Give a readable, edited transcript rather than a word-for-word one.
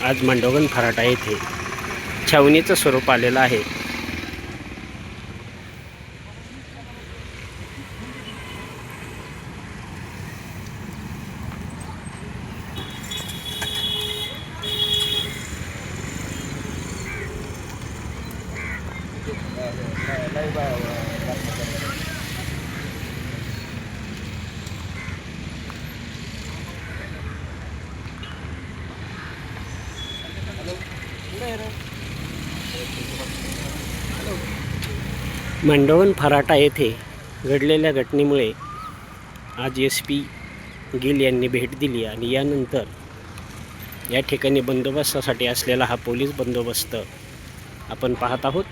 आज मांडोगण फराटा येथे छावणीचं स्वरूप आलेलं आहे. मांडोगण फराटा येथे घडलेल्या घटनेमुळे आज SP गिल यांनी भेट दिली आणि यानंतर या ठिकाणी बंदोबस्तासाठी असलेला हा पोलीस बंदोबस्त आपण पाहत आहोत.